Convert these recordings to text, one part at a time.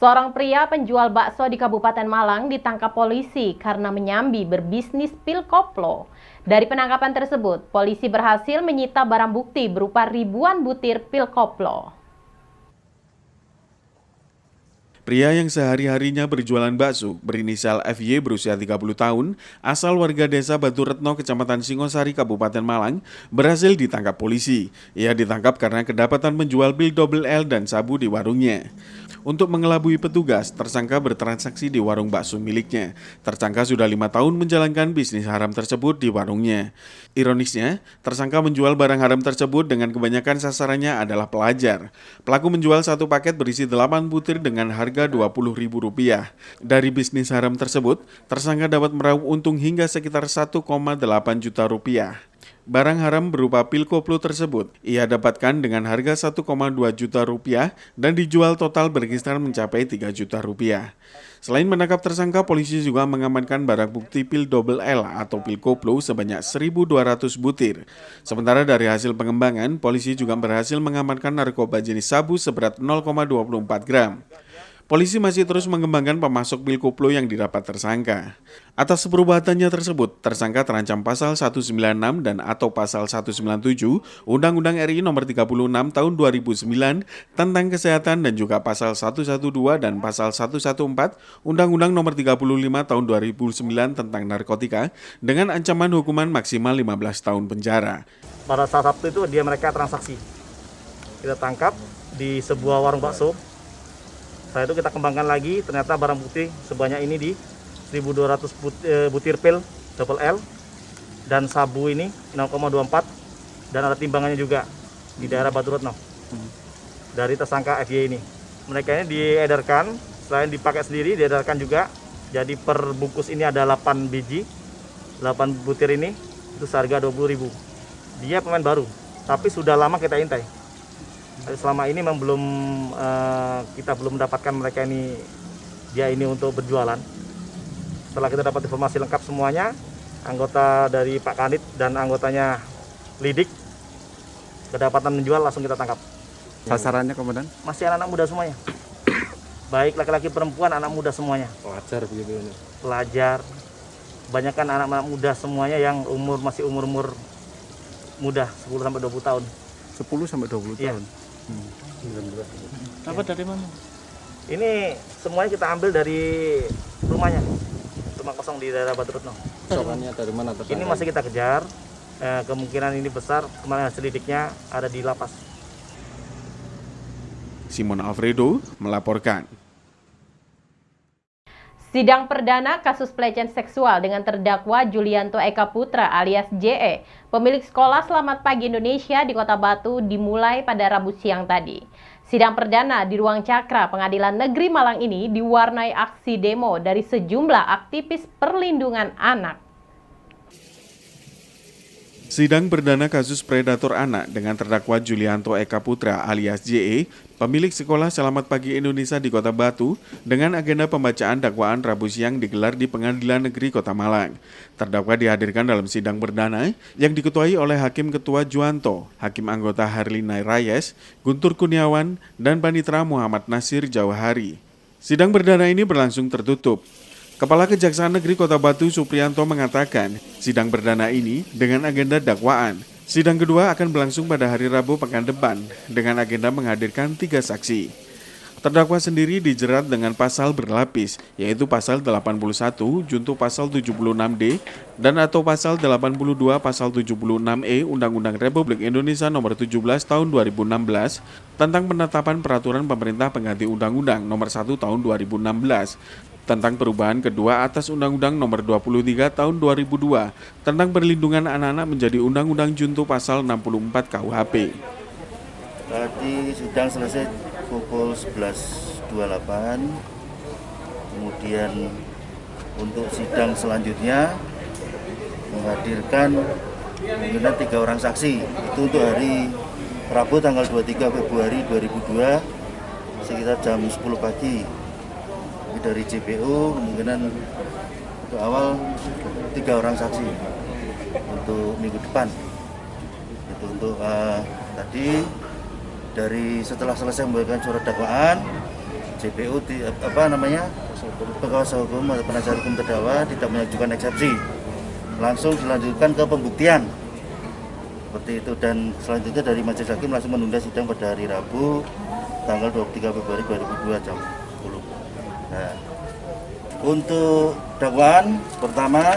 Seorang pria penjual bakso di Kabupaten Malang ditangkap polisi karena menyambi berbisnis pil koplo. Dari penangkapan tersebut, polisi berhasil menyita barang bukti berupa ribuan butir pil koplo. Pria yang sehari-harinya berjualan bakso berinisial FY berusia 30 tahun, asal warga desa Batu Retno, Kecamatan Singosari, Kabupaten Malang, berhasil ditangkap polisi. Ia ditangkap karena kedapatan menjual pil double L dan sabu di warungnya. Untuk mengelabui petugas, tersangka bertransaksi di warung bakso miliknya. Tersangka sudah 5 tahun menjalankan bisnis haram tersebut di warungnya. Ironisnya, tersangka menjual barang haram tersebut dengan kebanyakan sasarannya adalah pelajar. Pelaku menjual satu paket berisi 8 butir dengan harga Rp20.000. Dari bisnis haram tersebut, tersangka dapat meraup untung hingga sekitar 1,8 juta rupiah. Barang haram berupa pil koplo tersebut ia dapatkan dengan harga 1,2 juta rupiah dan dijual total berkisar mencapai 3 juta rupiah. Selain menangkap tersangka, polisi juga mengamankan barang bukti pil double L atau pil koplo sebanyak 1.200 butir. Sementara dari hasil pengembangan, polisi juga berhasil mengamankan narkoba jenis sabu seberat 0,24 gram. Polisi masih terus mengembangkan pemasok pil koplo yang didapat tersangka. Atas perbuatannya tersebut, tersangka terancam pasal 196 dan atau pasal 197 Undang-Undang RI Nomor 36 Tahun 2009 tentang kesehatan dan juga pasal 112 dan pasal 114 Undang-Undang Nomor 35 Tahun 2009 tentang narkotika dengan ancaman hukuman maksimal 15 tahun penjara. Pada saat Sabtu itu mereka transaksi. Kita tangkap di sebuah warung bakso. Setelah itu kita kembangkan lagi, ternyata barang bukti sebanyak ini di 1.200 butir pil double L dan sabu ini 0,24 dan ada timbangannya juga di daerah Batu Retno dari tersangka FY ini. Mereka ini diedarkan, selain dipakai sendiri diedarkan juga, jadi per bungkus ini ada 8 biji, 8 butir ini itu seharga Rp20.000. Dia pemain baru, tapi sudah lama kita intai. Selama ini memang kita belum mendapatkan mereka ini untuk berjualan. Setelah kita dapat informasi lengkap semuanya, anggota dari Pak Kanit dan anggotanya lidik kedapatan menjual, langsung kita tangkap. Sasarannya komandan? Masih anak-anak muda semuanya. Baik laki-laki perempuan, anak muda semuanya. Pelajar begitu ini. Pelajar. Kebanyakan anak-anak muda semuanya yang masih umur muda, 10 sampai 20 tahun. 10 sampai 20 tahun. Apa dari mana? Ini semuanya kita ambil dari rumahnya, rumah kosong di daerah Batu Retno. Soalnya dari mana? Ini masih kita kejar, kemungkinan ini besar, kemarin hasil lidiknya ada di lapas. Simon Alfredo melaporkan. Sidang perdana kasus pelecehan seksual dengan terdakwa Julianto Eka Putra alias JE, pemilik sekolah Selamat Pagi Indonesia di Kota Batu dimulai pada Rabu siang tadi. Sidang perdana di Ruang Cakra Pengadilan Negeri Malang ini diwarnai aksi demo dari sejumlah aktivis perlindungan anak. Sidang perdana kasus predator anak dengan terdakwa Julianto Eka Putra alias JE, pemilik sekolah Selamat Pagi Indonesia di Kota Batu, dengan agenda pembacaan dakwaan Rabu siang digelar di Pengadilan Negeri Kota Malang. Terdakwa dihadirkan dalam sidang perdana yang diketuai oleh Hakim Ketua Juanto, Hakim Anggota Harlina Rayes, Guntur Kurniawan, dan Panitera Muhammad Nasir Jawahari. Sidang perdana ini berlangsung tertutup. Kepala Kejaksaan Negeri Kota Batu Supriyanto mengatakan, sidang perdana ini dengan agenda dakwaan. Sidang kedua akan berlangsung pada hari Rabu pekan depan dengan agenda menghadirkan 3 saksi. Terdakwa sendiri dijerat dengan pasal berlapis, yaitu pasal 81 junto pasal 76D dan atau pasal 82 pasal 76E Undang-Undang Republik Indonesia Nomor 17 Tahun 2016 tentang penetapan peraturan pemerintah pengganti Undang-Undang Nomor 1 Tahun 2016 tentang perubahan kedua atas Undang-Undang Nomor 23 Tahun 2002 tentang perlindungan anak-anak menjadi Undang-Undang junto pasal 64 KUHP. Tadi sidang selesai pukul 11.28. Kemudian untuk sidang selanjutnya menghadirkan mungkin 3 orang saksi. Itu untuk hari Rabu tanggal 23 Februari 2002 sekitar jam 10 pagi. Dari JPU kemungkinan untuk awal 3 orang saksi untuk minggu depan. Itu untuk tadi dari setelah selesai memberikan surat dakwaan, JPU Kuasa Hukum atau penasihat hukum terdakwa tidak mengajukan eksepsi, langsung dilanjutkan ke pembuktian seperti itu, dan selanjutnya dari majelis hakim langsung menunda sidang pada hari Rabu tanggal 23 Februari 2002 jam 10. Nah, untuk dakwaan pertama,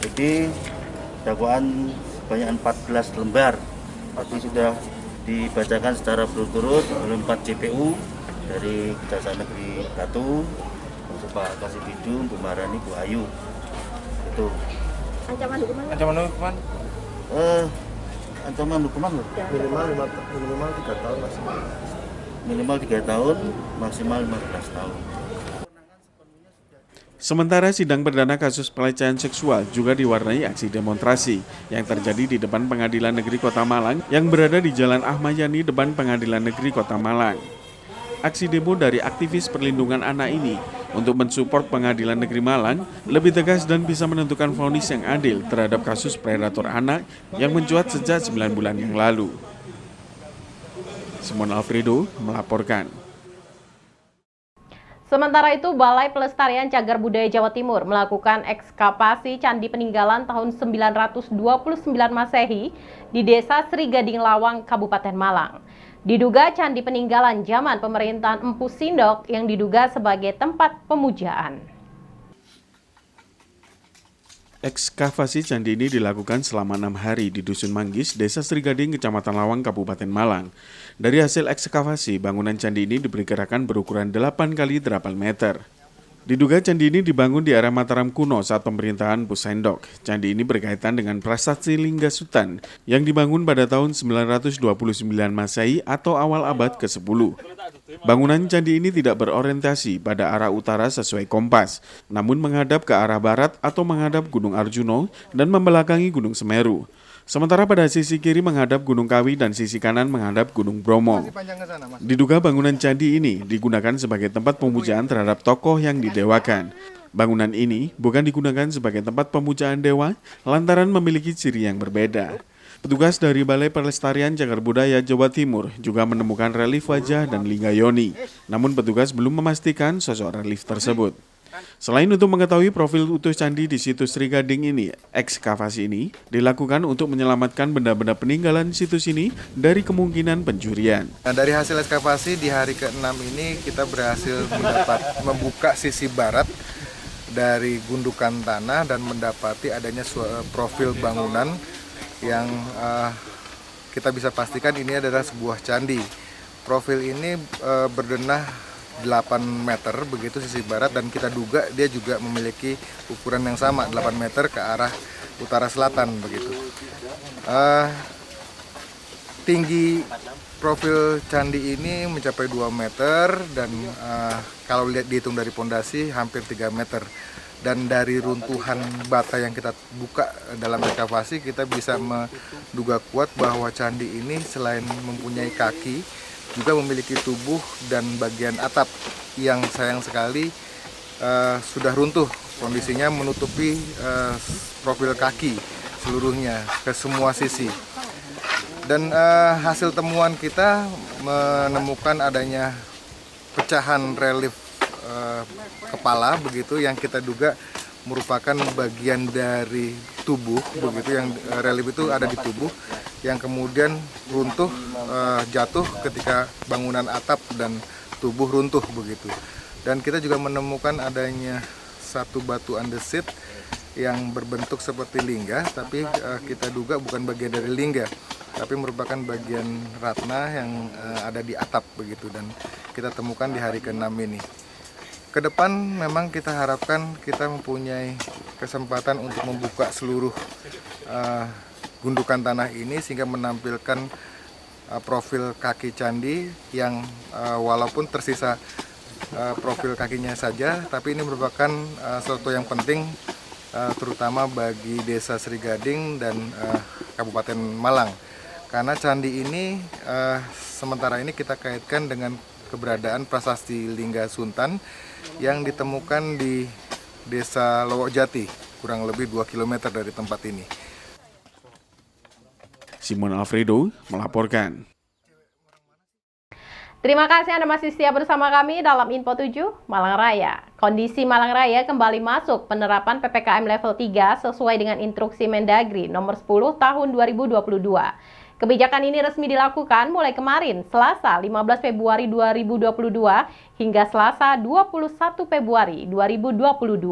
jadi dakwaan sebanyak 14 lembar, tapi sudah dibacakan secara berturut oleh 4 JPU dari Kejaksaan Negeri Batu, Pak Kasih Bidung, Bu Marani, Bu Ayu. Itu. Ancaman hukuman? Ancaman hukuman minimal 3 tahun maksimal. Minimal 3 tahun, maksimal 15 tahun. Sementara sidang perdana kasus pelecehan seksual juga diwarnai aksi demonstrasi yang terjadi di depan Pengadilan Negeri Kota Malang yang berada di Jalan Ahmad Yani depan Pengadilan Negeri Kota Malang. Aksi demo dari aktivis perlindungan anak ini untuk mensupport Pengadilan Negeri Malang lebih tegas dan bisa menentukan vonis yang adil terhadap kasus predator anak yang mencuat sejak 9 bulan yang lalu. Simon Alfredo melaporkan. Sementara itu, Balai Pelestarian Cagar Budaya Jawa Timur melakukan ekskavasi candi peninggalan tahun 929 Masehi di Desa Sri Gading Lawang, Kabupaten Malang. Diduga candi peninggalan zaman pemerintahan Empu Sindok yang diduga sebagai tempat pemujaan. Ekskavasi candi ini dilakukan selama 6 hari di Dusun Manggis, Desa Sri Gading, Kecamatan Lawang, Kabupaten Malang. Dari hasil ekskavasi, bangunan candi ini diperkirakan berukuran 8 x 8 meter. Diduga candi ini dibangun di era Mataram kuno saat pemerintahan Empu Sindok. Candi ini berkaitan dengan prasasti Lingga Sutan yang dibangun pada tahun 929 Masehi atau awal abad ke-10. Bangunan candi ini tidak berorientasi pada arah utara sesuai kompas, namun menghadap ke arah barat atau menghadap Gunung Arjuno dan membelakangi Gunung Semeru. Sementara pada sisi kiri menghadap Gunung Kawi dan sisi kanan menghadap Gunung Bromo. Diduga bangunan candi ini digunakan sebagai tempat pemujaan terhadap tokoh yang didewakan. Bangunan ini bukan digunakan sebagai tempat pemujaan dewa lantaran memiliki ciri yang berbeda. Petugas dari Balai Pelestarian Cagar Budaya Jawa Timur juga menemukan relief wajah dan lingga yoni. Namun petugas belum memastikan sosok relief tersebut. Selain untuk mengetahui profil utuh candi di situs Sri Gading ini, ekskavasi ini dilakukan untuk menyelamatkan benda-benda peninggalan situs ini dari kemungkinan pencurian. Nah, dari hasil ekskavasi di hari ke-6 ini kita berhasil membuka sisi barat dari gundukan tanah dan mendapati adanya profil bangunan yang kita bisa pastikan ini adalah sebuah candi. Profil ini berdenah 8 meter begitu sisi barat, dan kita duga dia juga memiliki ukuran yang sama 8 meter ke arah utara selatan begitu. Tinggi profil candi ini mencapai 2 meter dan kalau lihat dihitung dari pondasi hampir 3 meter. Dan dari runtuhan bata yang kita buka dalam ekskavasi kita bisa menduga kuat bahwa candi ini selain mempunyai kaki juga memiliki tubuh dan bagian atap yang sayang sekali sudah runtuh, kondisinya menutupi profil kaki seluruhnya ke semua sisi. Dan hasil temuan kita menemukan adanya pecahan relief kepala begitu yang kita duga merupakan bagian dari tubuh begitu, yang relief itu ada di tubuh yang kemudian runtuh jatuh ketika bangunan atap dan tubuh runtuh begitu. Dan kita juga menemukan adanya satu batu andesit yang berbentuk seperti lingga, tapi kita duga bukan bagian dari lingga, tapi merupakan bagian ratna yang ada di atap begitu, dan kita temukan di hari ke-6 ini. Kedepan memang kita harapkan kita mempunyai kesempatan untuk membuka seluruh gundukan tanah ini sehingga menampilkan profil kaki candi yang walaupun tersisa profil kakinya saja, tapi ini merupakan sesuatu yang penting terutama bagi Desa Sri Gading dan Kabupaten Malang, karena candi ini sementara ini kita kaitkan dengan keberadaan prasasti Lingga Suntan yang ditemukan di Desa Lowokjati, kurang lebih 2 km dari tempat ini. Simon Alfredo melaporkan. Terima kasih Anda masih setia bersama kami dalam Info 7 Malang Raya. Kondisi Malang Raya kembali masuk penerapan PPKM level 3 sesuai dengan instruksi Mendagri nomor 10 tahun 2022. Kebijakan ini resmi dilakukan mulai kemarin, Selasa 15 Februari 2022 hingga Selasa 21 Februari 2022.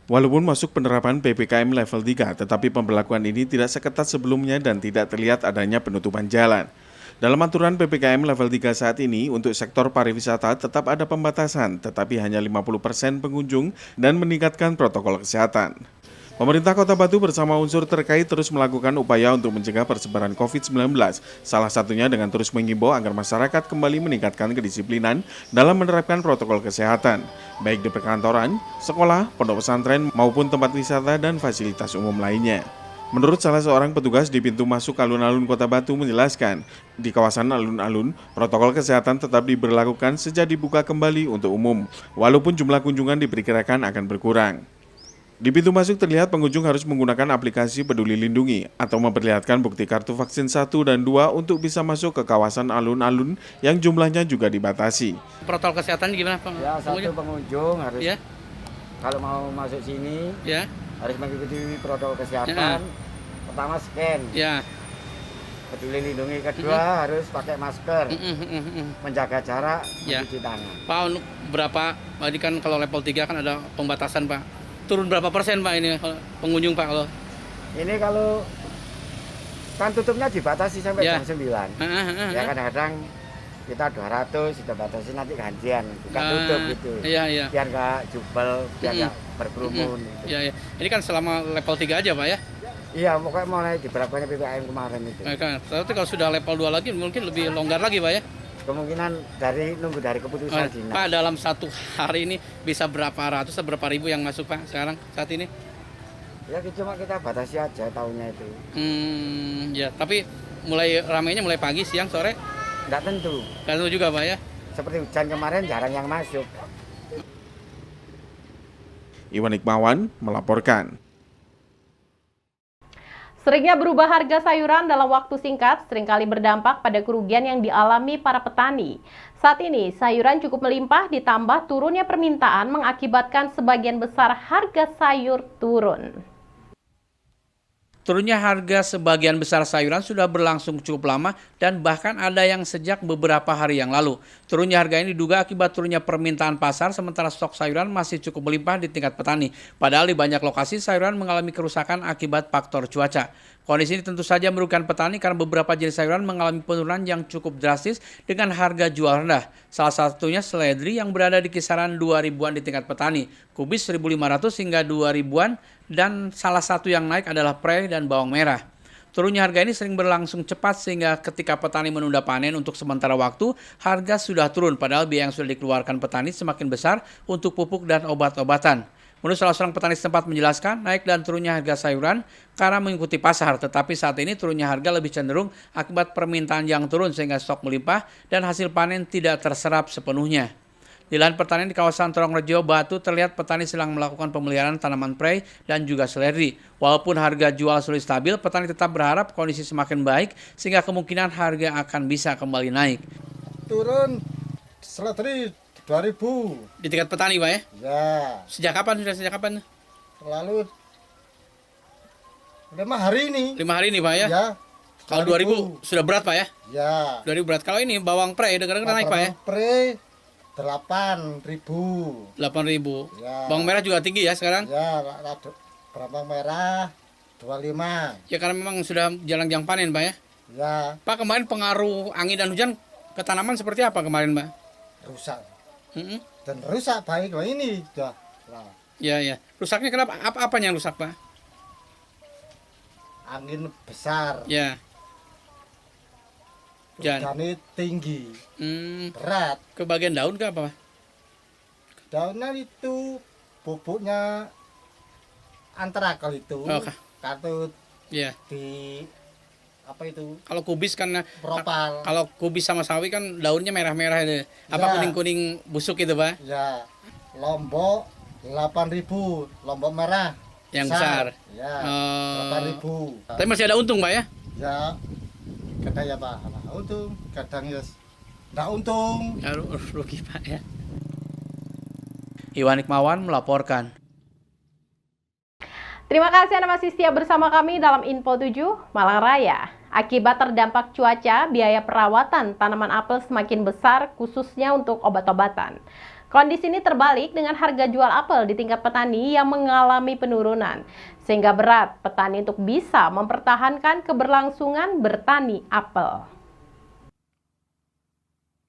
Walaupun masuk penerapan PPKM level 3, tetapi pemberlakuan ini tidak seketat sebelumnya dan tidak terlihat adanya penutupan jalan. Dalam aturan PPKM level 3 saat ini, untuk sektor pariwisata tetap ada pembatasan, tetapi hanya 50% pengunjung dan meningkatkan protokol kesehatan. Pemerintah Kota Batu bersama unsur terkait terus melakukan upaya untuk mencegah persebaran COVID-19, salah satunya dengan terus mengimbau agar masyarakat kembali meningkatkan kedisiplinan dalam menerapkan protokol kesehatan, baik di perkantoran, sekolah, pondok pesantren, maupun tempat wisata dan fasilitas umum lainnya. Menurut salah seorang petugas di pintu masuk alun-alun Kota Batu menjelaskan, di kawasan alun-alun, protokol kesehatan tetap diberlakukan sejak dibuka kembali untuk umum, walaupun jumlah kunjungan diperkirakan akan berkurang. Di pintu masuk terlihat pengunjung harus menggunakan aplikasi Peduli Lindungi atau memperlihatkan bukti kartu vaksin 1 dan 2 untuk bisa masuk ke kawasan alun-alun yang jumlahnya juga dibatasi. Protokol kesehatan gimana Pak? Ya, satu pengunjung harus Ya. kalau mau masuk sini Ya. harus mengikuti protokol kesehatan. Pertama scan, Ya. Peduli Lindungi. Kedua harus pakai masker, menjaga jarak, Ya. mencuci tangan. Pak, untuk berapa? Tadi kan kalau level 3 kan ada pembatasan Pak. Turun berapa persen Pak ini pengunjung Pak kalau? Ini kalau kan tutupnya dibatasi sampai Ya. jam 9. Ya kadang-kadang kita 200 kita batasi, nanti gantian, bukan tutup gitu. Iya, iya. Biar nggak jubel, biar nggak berkerumun. Gitu. Iya, iya. Ini kan selama level 3 aja Pak ya? Iya, pokoknya mulai diberlakukannya PPKM kemarin itu. Tapi kalau sudah level 2 lagi mungkin lebih longgar lagi Pak ya? Kemungkinan nunggu dari keputusan dinas. Pak, dalam satu hari ini bisa berapa ratus atau berapa ribu yang masuk Pak sekarang saat ini? Ya cuma kita batasi aja tahunnya itu. Ya, tapi ramainya mulai pagi, siang, sore? Nggak tentu. Nggak tentu juga Pak ya? Seperti hujan kemarin jarang yang masuk. Iwan Hikmawan melaporkan. Seringnya berubah harga sayuran dalam waktu singkat seringkali berdampak pada kerugian yang dialami para petani. Saat ini, sayuran cukup melimpah ditambah turunnya permintaan mengakibatkan sebagian besar harga sayur turun. Turunnya harga sebagian besar sayuran sudah berlangsung cukup lama dan bahkan ada yang sejak beberapa hari yang lalu. Turunnya harga ini diduga akibat turunnya permintaan pasar sementara stok sayuran masih cukup melimpah di tingkat petani. Padahal di banyak lokasi sayuran mengalami kerusakan akibat faktor cuaca. Kondisi ini tentu saja merugikan petani karena beberapa jenis sayuran mengalami penurunan yang cukup drastis dengan harga jual rendah. Salah satunya seledri yang berada di kisaran 2.000-an di tingkat petani, kubis 1.500 hingga 2.000-an, dan salah satu yang naik adalah prei dan bawang merah. Turunnya harga ini sering berlangsung cepat sehingga ketika petani menunda panen untuk sementara waktu, harga sudah turun padahal biaya yang sudah dikeluarkan petani semakin besar untuk pupuk dan obat-obatan. Menurut salah seorang petani setempat menjelaskan, naik dan turunnya harga sayuran karena mengikuti pasar, tetapi saat ini turunnya harga lebih cenderung akibat permintaan yang turun sehingga stok melimpah dan hasil panen tidak terserap sepenuhnya. Di lahan pertanian di kawasan Torongrejo, Batu terlihat petani sedang melakukan pemeliharaan tanaman prei dan juga seledri. Walaupun harga jual sulit stabil, petani tetap berharap kondisi semakin baik sehingga kemungkinan harga akan bisa kembali naik. Turun seledri 2.000 Di tingkat petani Pak ya? ya. Sejak kapan? Lalu 5 hari ini. 5 hari ini Pak ya? Ya. Kalau 2.000 sudah berat Pak ya? Ya. 2.000 berat. Kalau ini bawang prei dengar-dengar naik Pak ya? Pre 8.000. 8.000. Ya. Bawang merah juga tinggi ya sekarang? Ya, bawang merah 25. Ya karena memang sudah jarang panen Pak ya? Ya, Pak, kemarin pengaruh angin dan hujan ke tanaman seperti apa kemarin Pak? rusak. Mm-mm. Dan rusak baik. Wah ini sudah. Nah, Ya, ya. Rusaknya kenapa? Apanya yang rusak Pak? angin besar. Ya. Hujannya tinggi. Berat. Ke bagian daun ke apa Pak? Daunnya itu bubuknya antrakal itu. Oh, Katut ya. di apa itu? Kalau kubis kan Propal. kalau kubis sama sawi kan daunnya merah-merah itu. Apa Ya. kuning-kuning busuk itu Pak? Ya. Lombok 8.000, lombok merah Yang besar. Ya. Oh. 8.000. Tapi masih ada untung Pak ya? Ya. Kata ya Pak. untung, kadang ya nggak untung. Rugi Pak ya. Iwan Hikmawan melaporkan. Terima kasih Anda masih setia bersama kami dalam Info 7 Malang Raya. Akibat terdampak cuaca, biaya perawatan tanaman apel semakin besar khususnya untuk obat-obatan. Kondisi ini terbalik dengan harga jual apel di tingkat petani yang mengalami penurunan, sehingga berat petani untuk bisa mempertahankan keberlangsungan bertani apel.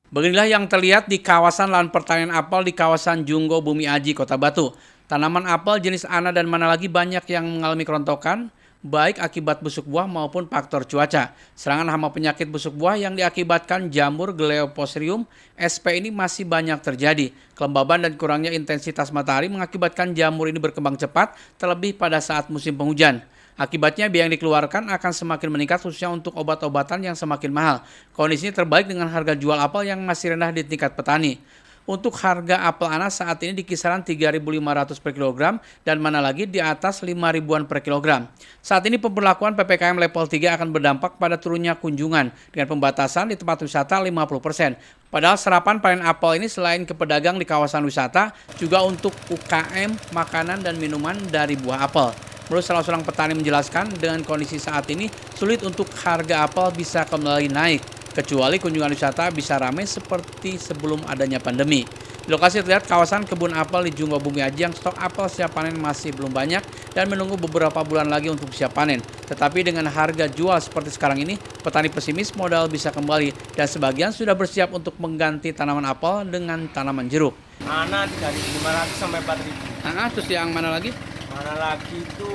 Beginilah yang terlihat di kawasan lahan pertanian apel di kawasan Junggo Bumi Aji, Kota Batu. Tanaman apel jenis Ana dan mana lagi banyak yang mengalami kerontokan, baik akibat busuk buah maupun faktor cuaca. Serangan hama penyakit busuk buah yang diakibatkan jamur Gleoposerium sp ini masih banyak terjadi. Kelembaban dan kurangnya intensitas matahari mengakibatkan jamur ini berkembang cepat, terlebih pada saat musim penghujan. Akibatnya biaya yang dikeluarkan akan semakin meningkat khususnya untuk obat-obatan yang semakin mahal. Kondisi ini terbalik dengan harga jual apel yang masih rendah di tingkat petani. Untuk harga apel Ana saat ini di kisaran 3.500 per kilogram dan mana lagi di atas 5.000-an per kilogram. Saat ini pemberlakuan PPKM level 3 akan berdampak pada turunnya kunjungan dengan pembatasan di tempat wisata 50%. Padahal serapan panen apel ini selain ke pedagang di kawasan wisata juga untuk UKM, makanan dan minuman dari buah apel. Menurut salah seorang petani menjelaskan dengan kondisi saat ini sulit untuk harga apel bisa kembali naik. Kecuali kunjungan wisata bisa ramai seperti sebelum adanya pandemi. Di lokasi terlihat kawasan kebun apel di Junggo Bumi Aji yang stok apel siap panen masih belum banyak dan menunggu beberapa bulan lagi untuk siap panen. Tetapi dengan harga jual seperti sekarang ini, petani pesimis modal bisa kembali dan sebagian sudah bersiap untuk mengganti tanaman apel dengan tanaman jeruk. Ana 3.500 sampai 4.000. Terus yang mana lagi? Mana lagi itu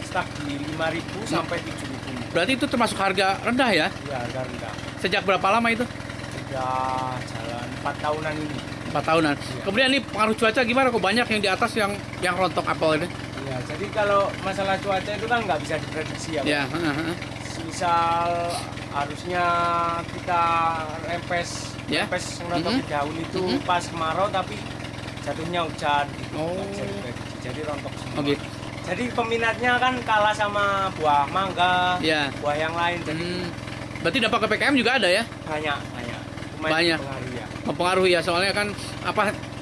stuck di 5.000 sampai 7.000. Berarti itu termasuk harga rendah ya? Iya, harga rendah. Sejak berapa lama itu? Sudah jalan 4 tahunan ini. 4 tahunan. Iya. Kemudian ini pengaruh cuaca gimana? Kok banyak yang di atas yang rontok apel ini? Iya, jadi kalau masalah cuaca itu kan nggak bisa diprediksi ya. Iya. Misal harusnya kita rempes nonton di daun itu pas kemarau tapi jatuhnya hujan. Gitu. Nggak bisa diprediksi. Jadi rontok semua. Okay. Jadi peminatnya kan kalah sama buah mangga, buah yang lain. Jadi berarti dampak PPKM juga ada ya? Banyak. Banyak. Mempengaruhi ya, soalnya kan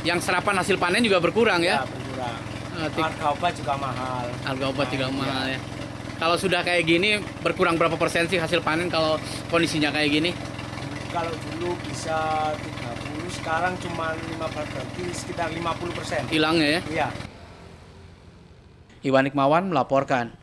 yang serapan hasil panen juga berkurang ya? Berkurang. Harga obat juga mahal. Harga obat juga mahal ya. Kalau sudah kayak gini berkurang berapa persen sih hasil panen kalau kondisinya kayak gini? Kalau dulu bisa 30, sekarang cuma 15, berarti sekitar 50%. Hilangnya ya? Iya. Iwan Hikmawan melaporkan.